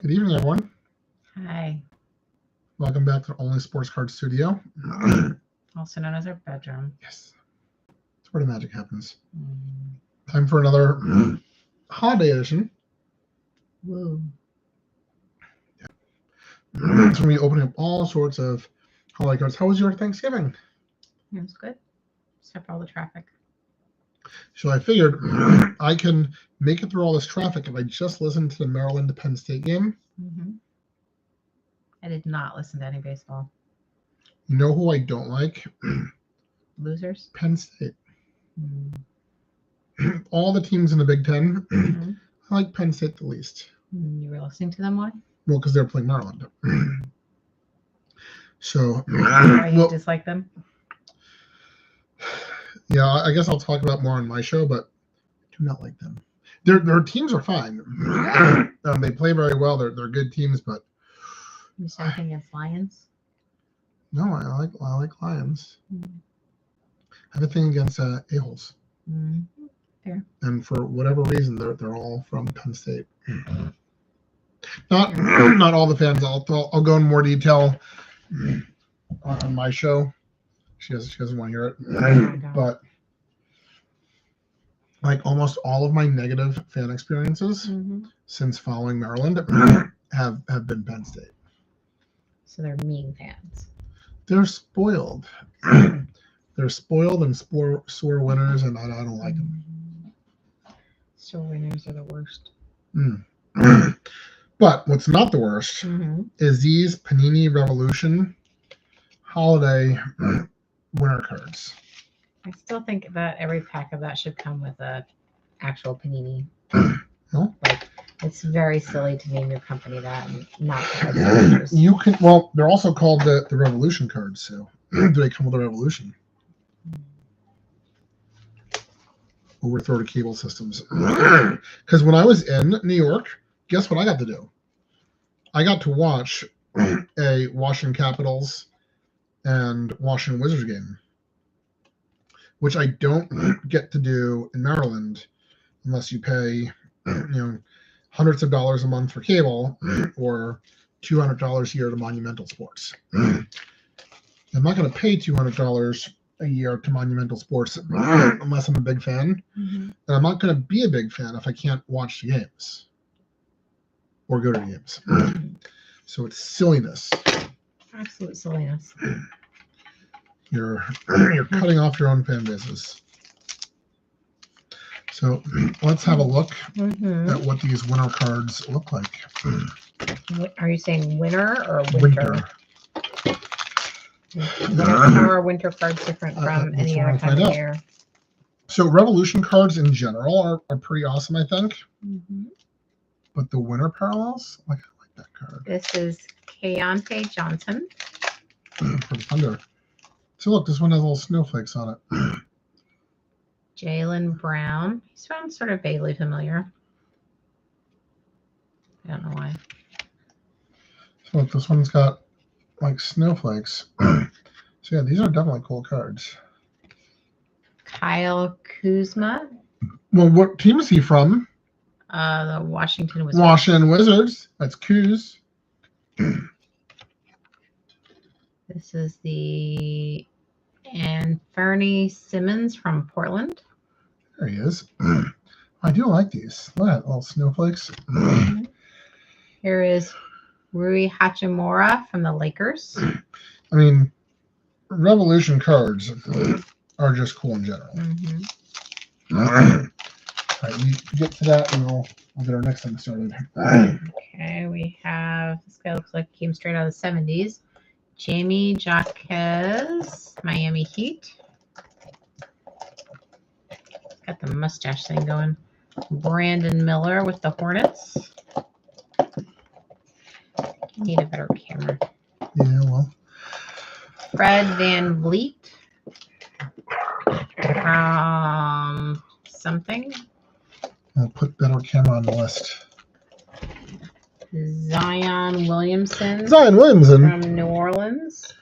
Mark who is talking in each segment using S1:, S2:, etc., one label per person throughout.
S1: Good evening, everyone.
S2: Hi.
S1: Welcome back to Only Sports Card Studio.
S2: Also known as our bedroom.
S1: Yes. That's where the magic happens. Time for another holiday edition.
S2: Woo.
S1: Yeah. So we're going to be opening up all sorts of holiday cards. How was your Thanksgiving?
S2: It was good. Except for all the traffic.
S1: So I figured I can make it through all this traffic if I just listen to the Maryland Penn State game.
S2: I did not listen to any baseball.
S1: You know who I don't like?
S2: Losers?
S1: Penn State. All the teams in the Big Ten, I like Penn State the least.
S2: You were listening to them, why?
S1: Well, because they're playing Maryland. So,
S2: Why you dislike them?
S1: Yeah, I guess I'll talk about more on my show, but I do not like them. Their teams are fine. They play very well. They're good teams, but
S2: You say anything against Lions?
S1: no, I like Lions. I have a thing against a-holes.
S2: Fair.
S1: And for whatever reason, they're all from Penn State. Not all the fans. I'll go in more detail on my show. She doesn't want to hear it. But like almost all of my negative fan experiences since following Maryland have been Penn State.
S2: So they're mean fans.
S1: They're spoiled. They're spoiled and sore winners, and I don't like them.
S2: Sore winners are the worst.
S1: But what's not the worst is these Panini Revolution holiday winner cards.
S2: I still think that every pack of that should come with a actual Panini.
S1: No?
S2: Like, it's very silly to name your company that and not put
S1: You can. Well, they're also called the Revolution cards. So do they come with a Revolution? Overthrow the cable systems. Because when I was in New York, guess what I got to do? I got to watch a Washington Capitals and Washington Wizards game, which I don't get to do in Maryland unless you pay, hundreds of dollars a month for cable or $200 a year to Monumental Sports. I'm not going to pay $200 a year to Monumental Sports unless I'm a big fan, and I'm not going to be a big fan if I can't watch the games or go to the games. So it's silliness.
S2: Absolute silliness.
S1: You're cutting off your own fan bases. So let's have a look at what these winner cards look like.
S2: Are you saying winter or winter? How are winter cards different from any other kind of year?
S1: So Revolution cards in general are pretty awesome, I think. But the winter parallels, I like that card.
S2: This is Keontae Johnson.
S1: For the Thunder. So look, this one has little snowflakes on it.
S2: Jaylen Brown. He sounds sort of vaguely familiar. I don't know why.
S1: So look, this one's got like snowflakes. So yeah, these are definitely cool cards.
S2: Kyle Kuzma.
S1: Well, what team is he from?
S2: The Washington Wizards.
S1: Washington Wizards. That's Kuz.
S2: This is the Anthony Simmons from Portland.
S1: There he is. I do like these. Look at that, little snowflakes.
S2: Here is Rui Hachimura from the Lakers.
S1: I mean, Revolution cards are just cool in general. All right, we get to that and we'll get our next thing started.
S2: Okay, we have, this guy looks like he came straight out of the 70s. Jamie Jaquez, Miami Heat. Got the mustache thing going. Brandon Miller with the Hornets. Need a better camera.
S1: Yeah, well.
S2: Fred Van Vliet from something.
S1: I'll put better camera on the list.
S2: Zion Williamson.
S1: From
S2: New Orleans.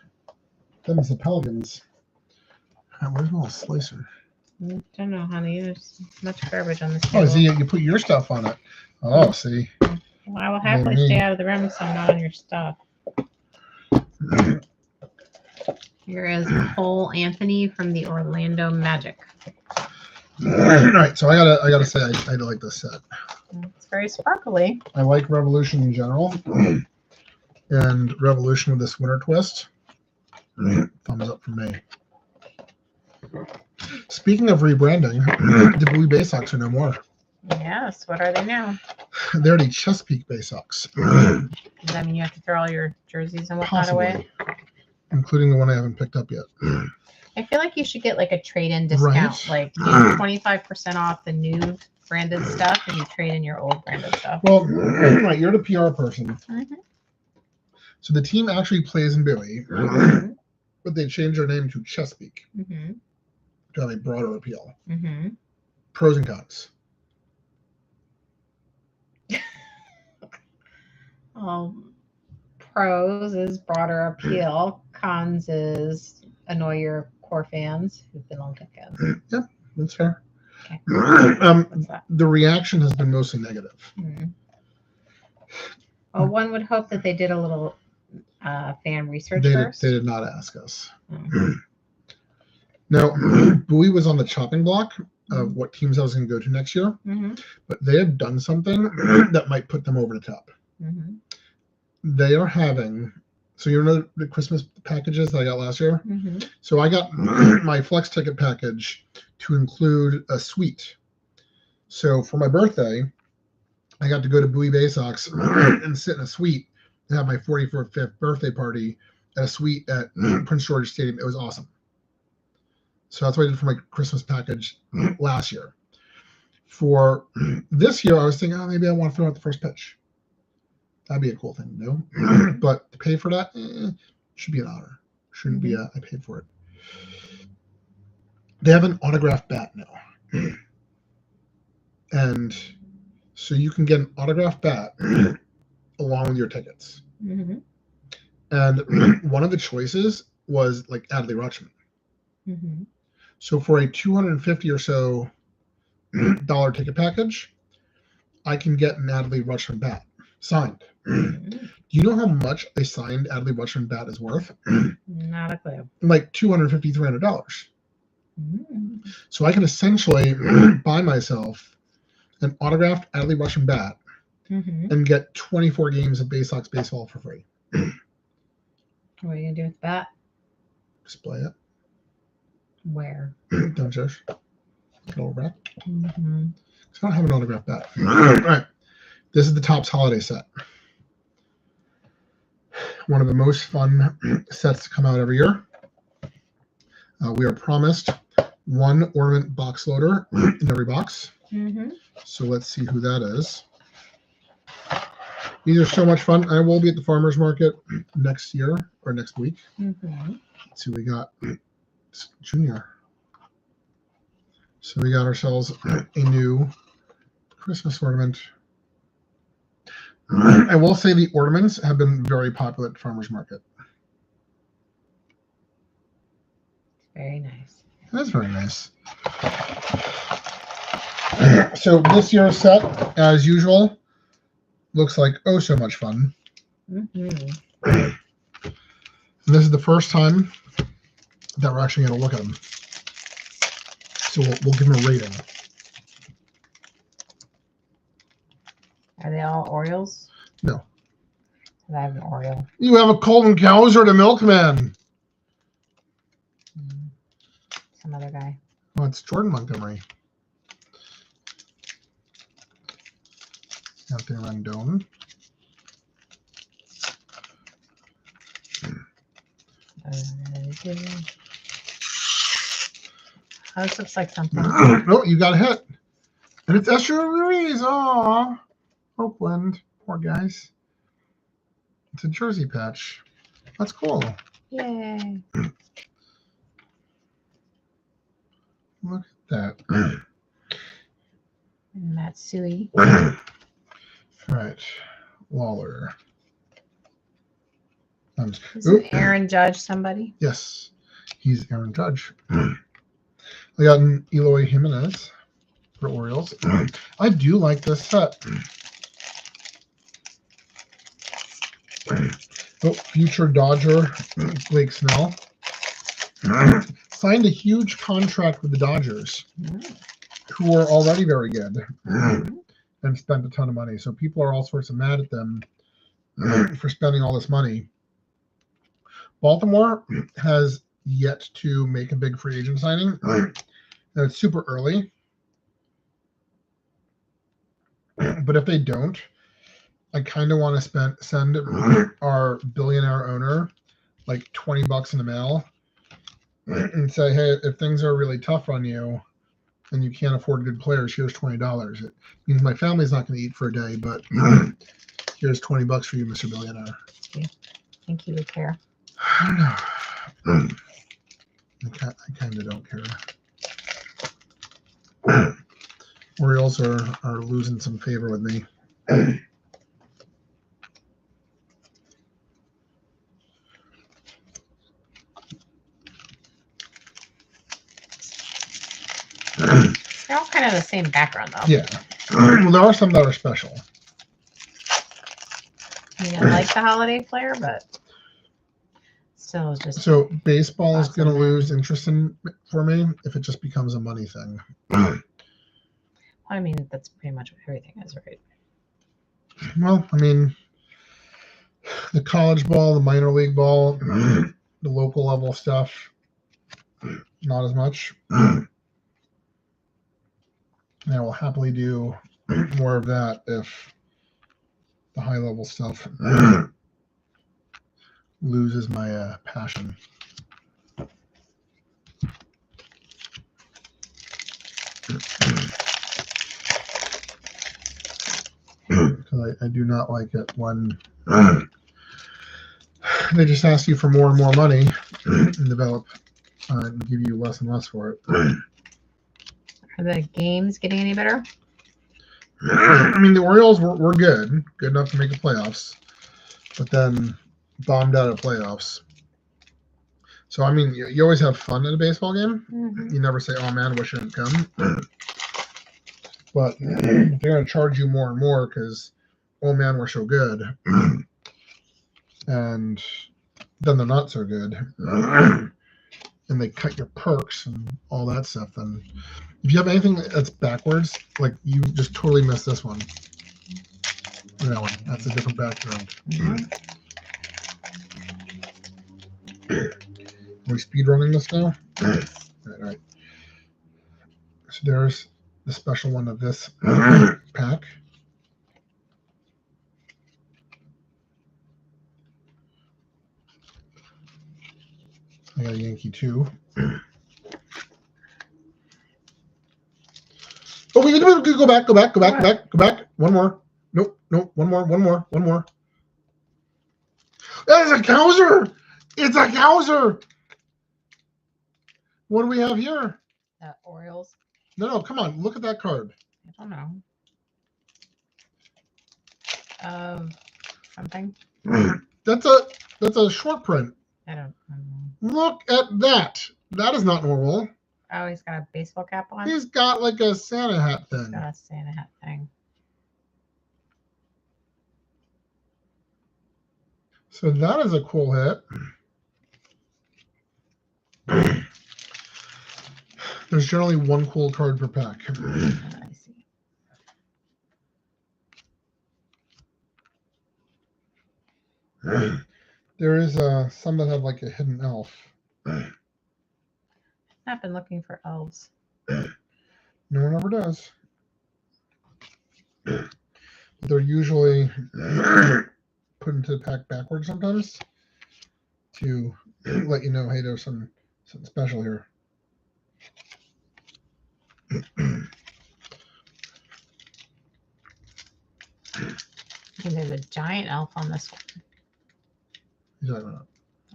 S1: Them's the Pelicans. Where's my little slicer?
S2: I don't know how to use much garbage on this
S1: Oh,
S2: table.
S1: see, you put your stuff on it. Oh, see.
S2: Well, I will happily stay out of the room so I'm not on your stuff. Here is Cole Anthony from the Orlando Magic.
S1: All right, so I gotta say I like this set.
S2: It's very sparkly.
S1: I like Revolution in general, and Revolution with this winter twist. Thumbs up from me. Speaking of rebranding, the Blue Bay Sox are no more.
S2: Yes, what are they now?
S1: They're the Chesapeake Bay Sox.
S2: Does that mean you have to throw all your jerseys and whatnot away?
S1: Including the one I haven't picked up yet.
S2: I feel like you should get like a trade-in discount, like 25% off the new branded stuff, and you trade in your old branded stuff.
S1: Well, right, you're the PR person.
S2: Mm-hmm.
S1: So the team actually plays in Bowie, but they changed their name to Chesapeake to have a broader appeal. Pros and cons.
S2: Pros is broader appeal. Cons is annoy your core fans who've been long tickets.
S1: Yeah, that's fair.
S2: Okay. What's that?
S1: The reaction has been mostly negative.
S2: Well, one would hope that they did a little fan research
S1: They
S2: first.
S1: did not ask us. Now, Bowie was on the chopping block of what teams I was going to go to next year, but they have done something that might put them over the top. They are having, so you know the Christmas packages that I got last year? So I got my flex ticket package to include a suite. So for my birthday, I got to go to Bowie Bay Sox and sit in a suite and have my 45th birthday party at a suite at Prince George Stadium. It was awesome. So that's what I did for my Christmas package last year. For this year, I was thinking, maybe I want to throw out the first pitch. That'd be a cool thing to do. But to pay for that should be an honor. Shouldn't be I paid for it. They have an autographed bat now. And so you can get an autographed bat along with your tickets. And one of the choices was like Adley Rutschman. So for a $250 or so ticket package, I can get an Adley Rutschman bat signed. Do you know how much a signed Adley Rutschman bat is worth?
S2: Not a clue.
S1: Like $250, $300. So I can essentially buy myself an autographed Adley Rutschman bat and get 24 games of Bay Sox baseball for free.
S2: What are you gonna do with that?
S1: Display it.
S2: Where?
S1: Downstairs. Little rack. So I don't have an autographed bat. All right. This is the Topps holiday set. One of the most fun sets to come out every year. We are promised one ornament box loader in every box. So let's see who that is. These are so much fun. I will be at the farmer's market next year or next week. Let's see what we got. It's Junior. So we got ourselves a new Christmas ornament. I will say the ornaments have been very popular at farmer's market.
S2: Very nice.
S1: That's very nice. So this year's set, as usual, looks like oh so much fun. And this is the first time that we're actually going to look at them. So we'll give them a rating.
S2: Are they all Orioles?
S1: No.
S2: I have an Oriole.
S1: You have a Colton Cowser, the milkman.
S2: Some other guy.
S1: Oh, it's Jordan Montgomery. Anthony Rendon.
S2: Oh, this looks like something.
S1: Oh, you got a hit. And it's Esther Ruiz. Aw. Oakland. Poor guys. It's a jersey patch. That's cool.
S2: Yay.
S1: Look at that.
S2: Matsui.
S1: All right. Waller.
S2: Is it Aaron Judge somebody?
S1: Yes. He's Aaron Judge. I got an Eloy Jimenez for Orioles. I do like this set. Oh, future Dodger Blake Snell signed a huge contract with the Dodgers, who are already very good and spent a ton of money. So people are all sorts of mad at them for spending all this money. Baltimore has yet to make a big free agent signing. And it's super early. But if they don't, I kind of want to send our billionaire owner like $20 in the mail and say, hey, if things are really tough on you and you can't afford good players, here's $20. It means my family's not going to eat for a day, but here's $20 for you, Mr. Billionaire.
S2: I think you would care.
S1: I don't know. I kind of don't care. Orioles are losing some favor with me.
S2: They're all kind of the same background, though.
S1: Yeah. Well, there are some that are special.
S2: I mean, I like the holiday flair, but still just...
S1: So baseball is going to
S2: Awesome.
S1: lose interest for me if it just becomes a money thing.
S2: I mean, that's pretty much what everything is, right?
S1: Well, I mean, the college ball, the minor league ball, the local level stuff, not as much. And I will happily do more of that if the high level stuff loses my passion. Because I do not like it when they just ask you for more and more money and develop and give you less and less for it.
S2: Are the games getting any better?
S1: I mean, the Orioles were good enough to make the playoffs, but then bombed out of playoffs. So, I mean, you always have fun at a baseball game.
S2: Mm-hmm.
S1: You never say, oh, man, wish I didn't come. But they're going to charge you more and more because, oh, man, we're so good. And then they're not so good. And they cut your perks and all that stuff. Then if you have anything that's backwards, like you just totally missed this one. That one. That's a different background.
S2: Mm-hmm.
S1: Are we speed running this now? Right. So there's the special one of this pack. I got a Yankee too. Oh, we go back. One more. Nope. One more. That is a Cowser. It's a Cowser. What do we have here?
S2: Orioles.
S1: No, come on. Look at that card.
S2: I don't know. Something.
S1: That's a short print.
S2: I don't know.
S1: Look at that. That is not normal.
S2: Oh, he's got a baseball cap on?
S1: He's got like a Santa hat thing.
S2: He's got a Santa hat thing.
S1: So that is a cool hit. There's generally one cool card per pack.
S2: I see.
S1: There is some that have like a hidden elf.
S2: I've been looking for elves.
S1: No one ever does. They're usually put into the pack backwards sometimes to let you know, hey, there's something special here.
S2: And there's a giant elf on this one.
S1: Exactly.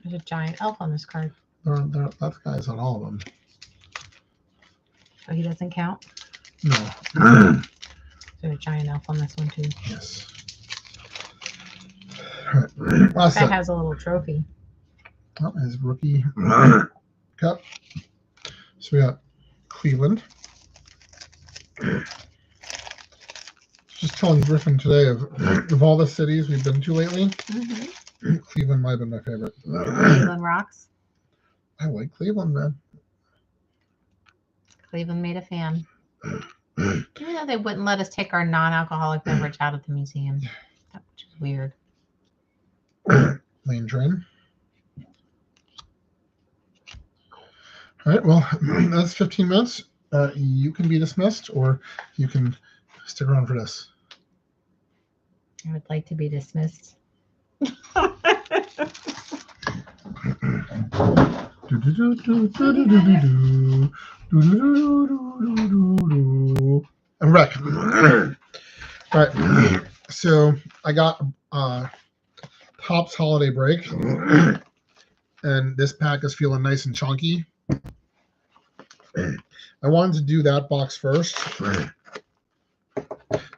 S2: There's a giant elf on this card.
S1: That guy's on all of them.
S2: So he doesn't count?
S1: No.
S2: There's a giant elf on this one too.
S1: Yes. All right. Last
S2: That
S1: set.
S2: has a little trophy.
S1: Oh, his rookie cup. So we got Cleveland. Just telling Griffin today of all the cities we've been to lately, Cleveland might have been my favorite.
S2: Cleveland rocks.
S1: I like Cleveland, man.
S2: Cleveland made a fan. Even though they wouldn't let us take our non-alcoholic beverage out of the museum, which is weird.
S1: Lane train. All right, well, that's 15 minutes. You can be dismissed, or you can stick around for this.
S2: I would like to be dismissed.
S1: I'm back. All right, so I got Topps Holiday Break, and this pack is feeling nice and chunky. I wanted to do that box first.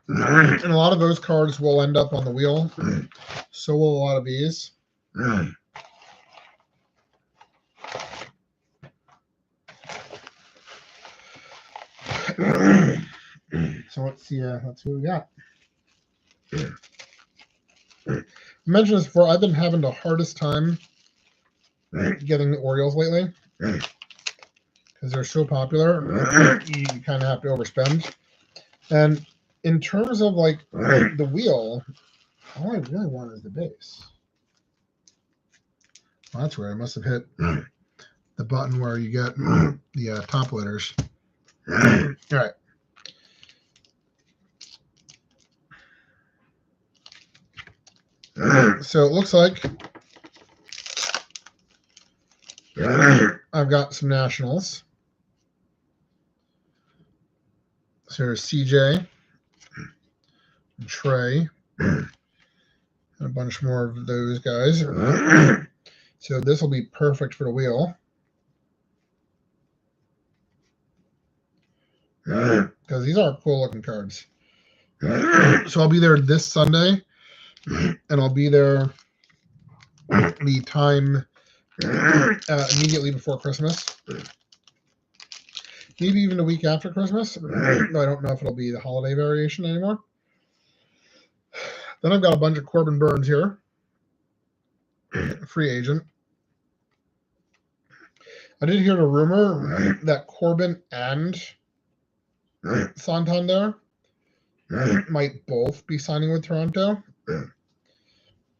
S1: And a lot of those cards will end up on the wheel. So will a lot of these. So let's see what we got. I mentioned this before. I've been having the hardest time getting the Orioles lately because they're so popular. You kind of have to overspend. And in terms of like the wheel, all I really want is the base. Well, that's where I must have hit the button where you get the top letters. All right. So it looks like I've got some Nationals. So there's CJ, and Trey, and a bunch more of those guys. So this will be perfect for the wheel. Because these are cool looking cards. So I'll be there this Sunday, and I'll be there the time immediately before Christmas. Maybe even a week after Christmas. No, I don't know if it'll be the holiday variation anymore. Then I've got a bunch of Corbin Burns here. Free agent. I did hear a rumor that Corbin and Santander might both be signing with Toronto.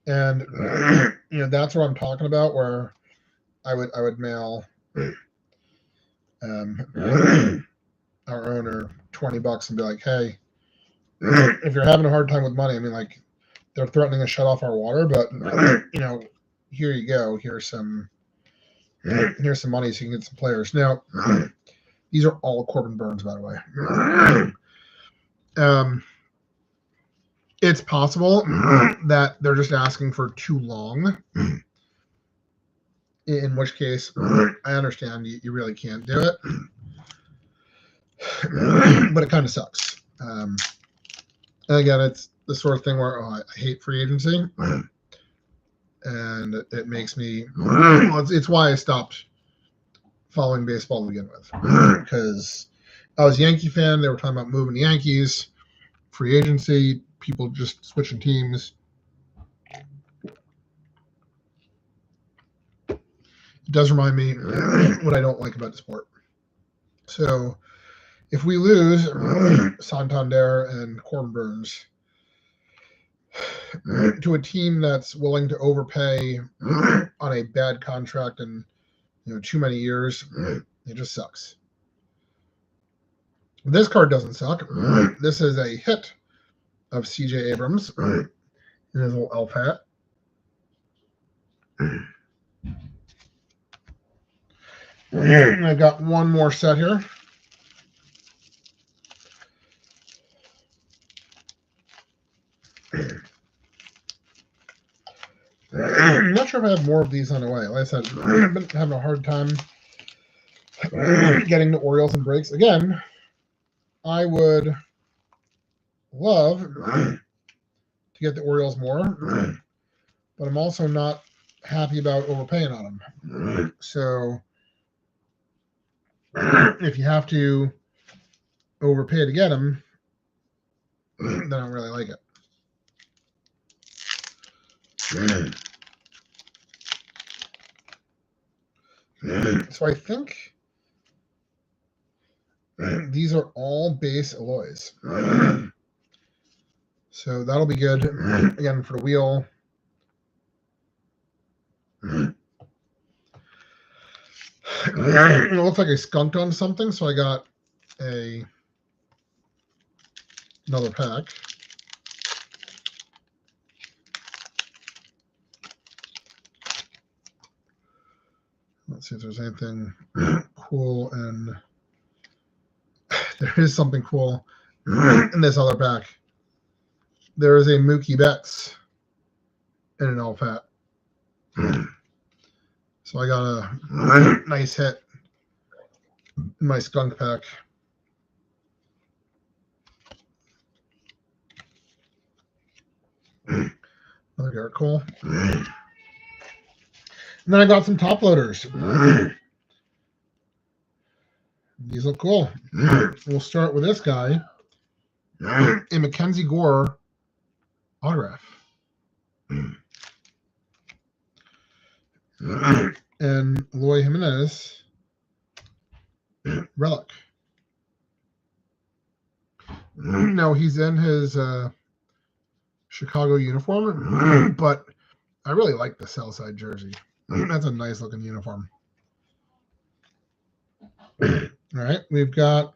S1: And that's what I'm talking about, where I would mail our owner $20 and be like, hey, if you're having a hard time with money, I mean, like, they're threatening to shut off our water, but here you go. Here's some money so you can get some players. Now, these are all Corbin Burns, by the way. It's possible that they're just asking for too long, in which case I understand you really can't do it, but it kind of sucks. And again, it's the sort of thing where I hate free agency, and it makes me. Well, it's why I stopped following baseball to begin with, because I was a Yankee fan. They were talking about moving the Yankees, free agency, people just switching teams. It does remind me what I don't like about the sport. So if we lose Santander and Corbin Burns to a team that's willing to overpay on a bad contract and too many years, it just sucks. This card doesn't suck. This is a hit of CJ Abrams in his little elf hat. And I got one more set here. I'm not sure if I have more of these on the way. Like I said, I've been having a hard time getting the Orioles and breaks. Again, I would love to get the Orioles more, but I'm also not happy about overpaying on them. So if you have to overpay to get them, then I don't really like it. So I think these are all base alloys. So that'll be good. Again, for the wheel. It looks like I skunked on something, so I got another pack. Let's see if there's anything cool, and there is something cool in this other pack. There is a Mookie Betts in an LFAT. So I got a nice hit in my skunk pack. Another Garrett Cole. And then I got some top loaders. These look cool. We'll start with this guy. A Mackenzie Gore autograph. And Eloy Jimenez relic. No, he's in his Chicago uniform, but I really like the Southside jersey. That's a nice looking uniform. All right, we've got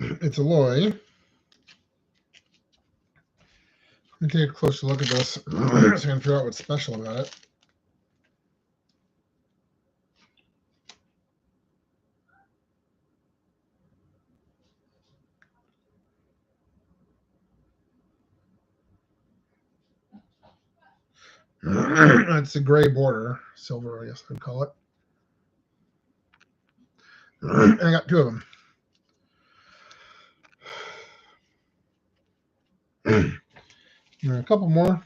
S1: it's Eloy. Let me take a closer look at this so I can figure out what's special about it. It's a gray border, silver, I guess I'd call it. And I got two of them. And a couple more.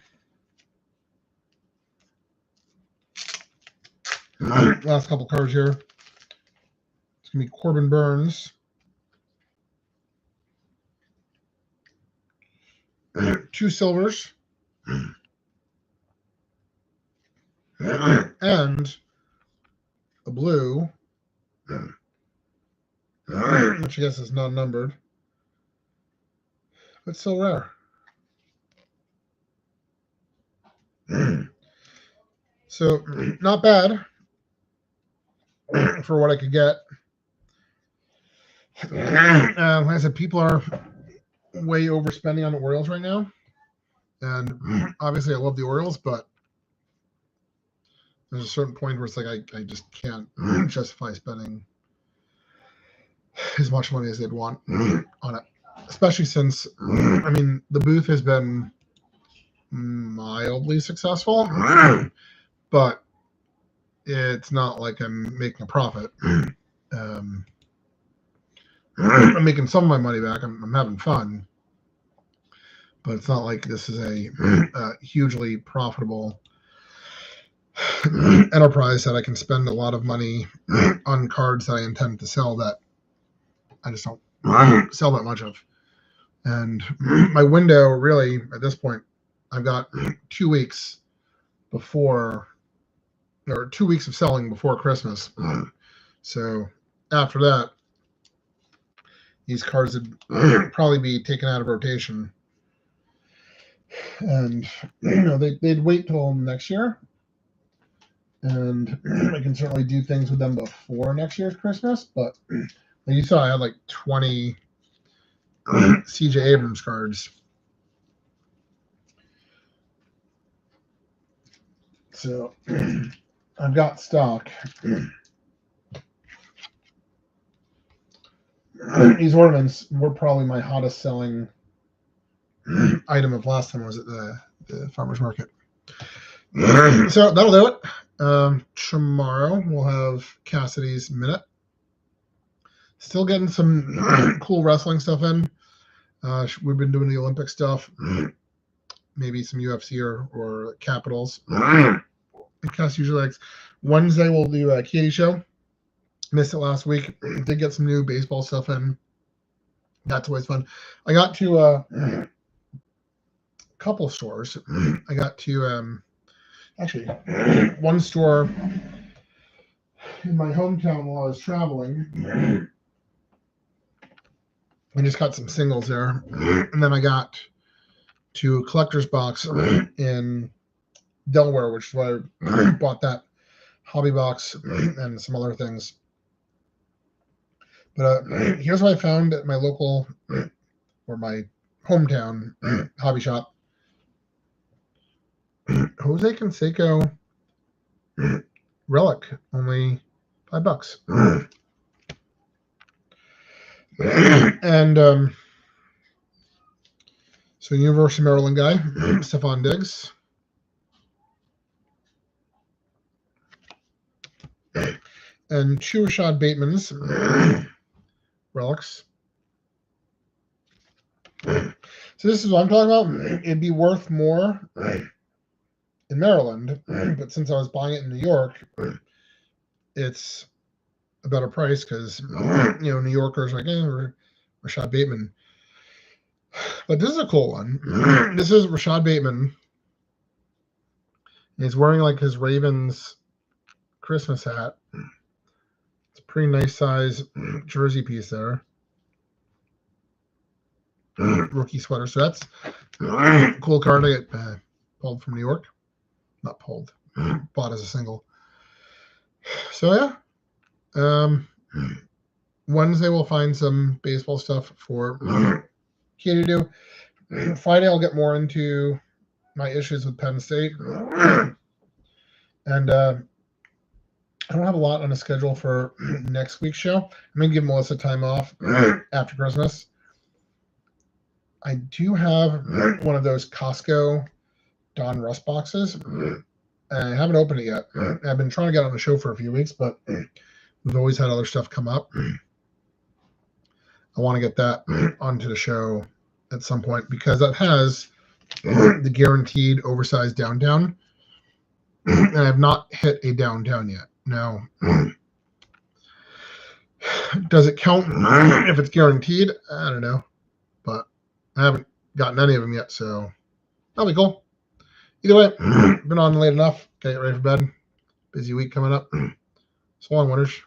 S1: Last couple cards here. It's going to be Corbin Burns. Two silvers. And a blue, which I guess is not numbered, but still rare. So not bad for what I could get. Like I said, people are way overspending on the Orioles right now, and obviously I love the Orioles, but there's a certain point where it's like I just can't justify spending as much money as they'd want on it, especially since, I mean, the booth has been mildly successful, but it's not like I'm making a profit. I'm making some of my money back. I'm having fun, but it's not like this is a hugely profitable enterprise that I can spend a lot of money on cards that I intend to sell that I just don't sell that much of. And my window, really, at this point, I've got 2 weeks before, or 2 weeks of selling before Christmas. So after that, these cards would probably be taken out of rotation. And, you know, they'd wait till next year. And I can certainly do things with them before next year's Christmas. But like you saw, I had like 20 CJ Abrams cards. So I've got stock. These ornaments were probably my hottest selling item of last time I was at the farmer's market. So that'll do it. Tomorrow we'll have Cassidy's Minute. Still getting some cool wrestling stuff in. We've been doing the Olympic stuff. Maybe some UFC or Capitals. Cass usually likes. Wednesday we'll do a Katie show. Missed it last week. Did get some new baseball stuff in. That's always fun. I got to a couple stores. I got to actually one store in my hometown while I was traveling. I just got some singles there. And then I got to a collector's box in Delaware, which is why I bought that hobby box and some other things. But here's what I found at my local or my hometown hobby shop. Jose Canseco relic, only $5. And so University of Maryland guy, Stephon Diggs. And two Rashad Bateman's relics. So this is what I'm talking about. It'd be worth more in Maryland, but since I was buying it in New York, it's a better price because New Yorkers are like, Rashad Bateman. But this is a cool one. This is Rashad Bateman. He's wearing like his Ravens Christmas hat. It's a pretty nice size jersey piece there. Rookie sweater. So that's a cool card I get pulled from New York. Not pulled. Bought as a single. So yeah. Wednesday we'll find some baseball stuff for Katie to do. Friday I'll get more into my issues with Penn State. And I don't have a lot on the schedule for next week's show. I'm going to give Mellissa time off after Christmas. I do have one of those Costco Don Russ boxes. I haven't opened it yet. I've been trying to get on the show for a few weeks, but we've always had other stuff come up. I want to get that onto the show at some point because that has the guaranteed oversized downtown. And I have not hit a downtown yet. Now, does it count if it's guaranteed? I don't know. But I haven't gotten any of them yet, so that'll be cool. Either way, been on late enough. Okay, get ready for bed. Busy week coming up. So long, winners.